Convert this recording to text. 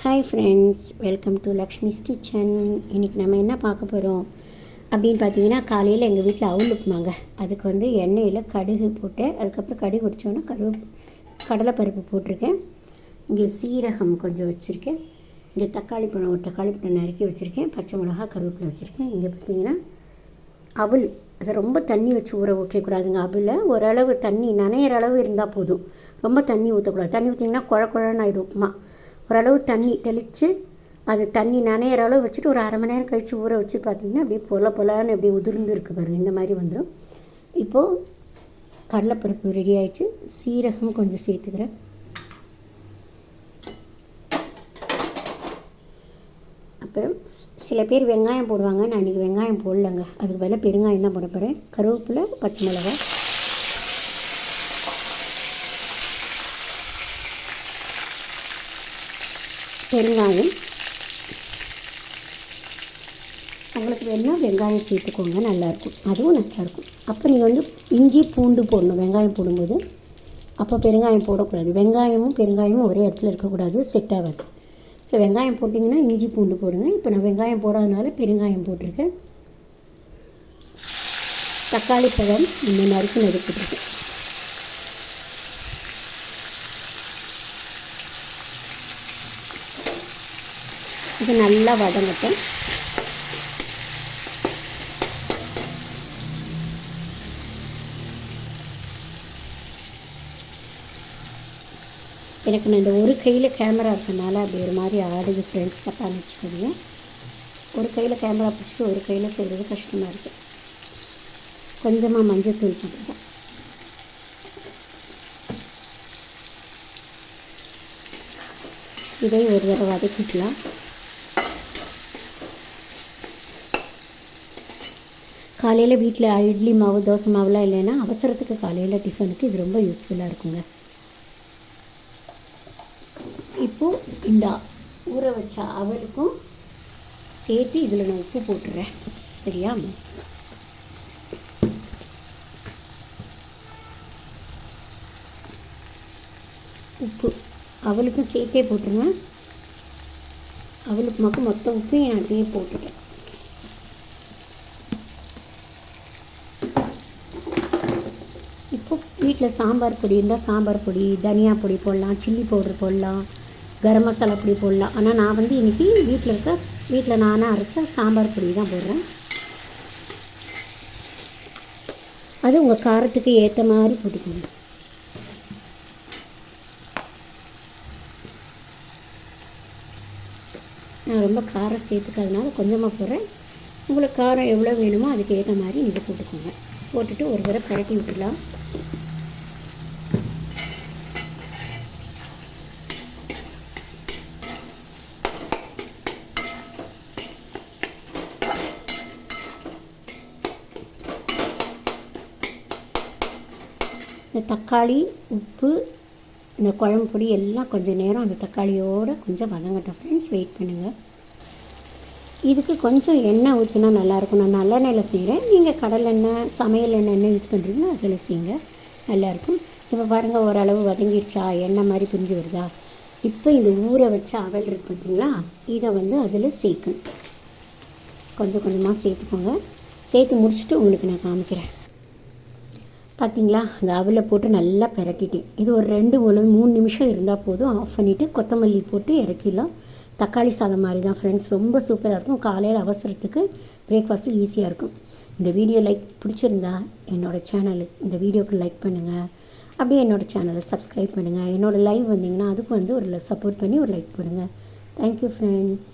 Hi friends, welcome to Lakshmi's kitchen. இன்றைக்கி நம்ம என்ன பார்க்க போகிறோம் அப்படின்னு பார்த்தீங்கன்னா, காலையில் எங்கள் வீட்டில் அவுள் உப்புமாங்க. அதுக்கு வந்து எண்ணெயில் கடுகு போட்டேன். அதுக்கப்புறம் கடுகு குடித்தோன்னா கடலைப்பருப்பு போட்டிருக்கேன். இங்கே சீரகம் கொஞ்சம் வச்சுருக்கேன். இங்கே தக்காளி பழம் ஒரு தக்காளி பழம் நறுக்கி வச்சுருக்கேன். பச்சை மிளகா கருவேப்பிலை வச்சுருக்கேன். இங்கே பார்த்தீங்கன்னா அவுள், அதை ரொம்ப தண்ணி வச்சு ஊற வைக்கக்கூடாதுங்க. அவுளை ஓரளவு தண்ணி நனையிற அளவு இருந்தால் போதும், ரொம்ப தண்ணி ஊற்றக்கூடாது. தண்ணி ஊற்றிங்கன்னா குழன்னு ஆகிடும் உப்புமா. ஓரளவு தண்ணி தெளித்து அது தண்ணி நனையிற அளவு வச்சுட்டு ஒரு 1/2 மணி நேரம் கழித்து ஊற வச்சு பார்த்திங்கன்னா அப்படியே பொலன்னு அப்படியே உதிர்ந்து இருக்குது பாருங்கள். இந்த மாதிரி வந்துடும். இப்போது கடலைப்பருப்பு ரெடி ஆகிடுச்சு. சீரகம் கொஞ்சம் சேர்த்துக்கிறேன். அப்புறம் சில பேர் வெங்காயம் போடுவாங்க. நான் இன்றைக்கி வெங்காயம் போடலைங்க. அதுக்கு பதிலாக பெருங்காயம் தான் போட போகிறேன். கருவேப்பிலை, பச்சை மிளகாய், பெருங்காயம். உங்களுக்கு வேணும்னா வெங்காயம் சேர்த்துக்கோங்க, நல்லாயிருக்கும். அதுவும் நல்லாயிருக்கும். அப்போ நீங்கள் வந்து இஞ்சி பூண்டு போடணும் வெங்காயம் போடும்போது. அப்போ பெருங்காயம் போடக்கூடாது. வெங்காயமும் பெருங்காயமும் ஒரே இடத்துல இருக்கக்கூடாது, செட் ஆகாது. ஸோ வெங்காயம் போட்டிங்கன்னா இஞ்சி பூண்டு போடுங்க. இப்போ நான் வெங்காயம் போடாதனால பெருங்காயம் போட்டிருக்கேன். தக்காளி பழம் இந்த நறுக்கு போட்டிருக்கேன். இது நல்லா வதங்கட்டும். எனக்கு நான் இந்த ஒரு கையில் கேமரா இருக்கனால அப்படி ஒரு மாதிரி ஆடுது ஃப்ரெண்ட்ஸ், தப்பாக வச்சுக்கோங்க. ஒரு கையில் கேமரா பிடிச்சிட்டு ஒரு கையில் செய்கிறது கஷ்டமாக இருக்குது. கொஞ்சமாக மஞ்சள் தூள் போட்டுருக்கேன். இதை ஒரு தடவை வதக்கிக்கலாம். காலையில் வீட்டில் இட்லி மாவு தோசை மாவுலாம் இல்லைன்னா அவசரத்துக்கு காலையில் டிஃபனுக்கு இது ரொம்ப யூஸ்ஃபுல்லாக இருக்குங்க. இப்போது இந்த ஊற வச்ச அவலுக்கும் சேர்த்து இதில் நான் உப்பு போட்டுறேன். சரியா? உப்பு அவளுக்கும் சேர்த்தே போட்டுருங்க. அவளுக்கு மட்டும் மொத்த உப்பையும் நான் அப்படியே போட்டுட்டேன். இப்போ வீட்டில் சாம்பார் பொடி இருந்தால் சாம்பார் பொடி, தனியா பொடி போடலாம், சில்லி பவுடர் போடலாம், கரம் மசாலா பொடி போடலாம். ஆனால் நான் வந்து இன்றைக்கி வீட்டில் நானாக அரைச்சா சாம்பார் பொடி தான் போடுறேன். அது உங்கள் காரத்துக்கு ஏற்ற மாதிரி போட்டுக்கோங்க. நான் ரொம்ப காரம் சேர்த்துக்காதனால கொஞ்சமாக போடுறேன். உங்களுக்கு காரம் எவ்வளோ வேணுமோ அதுக்கு ஏற்ற மாதிரி நீங்கள் போட்டுக்கோங்க. போட்டுட்டு ஒரு தடவை பரட்டி விட்டுடலாம். இந்த தக்காளி, உப்பு, இந்த குழம்பு பொடி எல்லாம் கொஞ்சம் நேரம் அந்த தக்காளியோடு கொஞ்சம் வதங்கட்டும் ஃப்ரெண்ட்ஸ். வெயிட் பண்ணுங்கள். இதுக்கு கொஞ்சம் எண்ணெய் ஊற்றினா நல்லாயிருக்கும். நான் நல்லெண்ணெயில் செய்கிறேன். நீங்கள் கடலெண்ணெய், சமையல் எண்ணெய் என்ன யூஸ் பண்ணுறீங்களோ அதில் செய்யுங்க, நல்லாயிருக்கும். இப்போ பாருங்கள், ஓரளவு வதங்கிடுச்சா, எண்ணெய் மாதிரி பிரிஞ்சு வருதா. இப்போ இந்த ஊற வச்ச அவல் இருக்குது பார்த்தீங்களா, இதை வந்து அதில் சேர்க்கணும். கொஞ்சம் கொஞ்சமாக சேர்த்துக்கோங்க. சேர்த்து முடிச்சுட்டு உங்களுக்கு நான் காமிக்கிறேன். பார்த்திங்களா, அந்த அவலை போட்டு நல்லா பிரட்டிட்டேன். இது ஒரு 2-3 நிமிஷம் இருந்தால் போதும். ஆஃப் பண்ணிவிட்டு கொத்தமல்லி போட்டு இறக்கிடலாம். தக்காளி சாதம் மாதிரி தான் ஃப்ரெண்ட்ஸ், ரொம்ப சூப்பராக இருக்கும். காலையில் அவசரத்துக்கு பிரேக்ஃபாஸ்ட்டு ஈஸியாக இருக்கும். இந்த வீடியோ பிடிச்சிருந்தா என்னோடய சேனலுக்கு இந்த வீடியோக்கு லைக் பண்ணுங்கள். அப்படியே என்னோடய சேனலை சப்ஸ்கிரைப் பண்ணுங்கள். என்னோடய லைவ் வந்தீங்கன்னா அதுக்கு வந்து ஒரு சப்போர்ட் பண்ணி ஒரு லைக் பண்ணுங்கள். Thank you friends.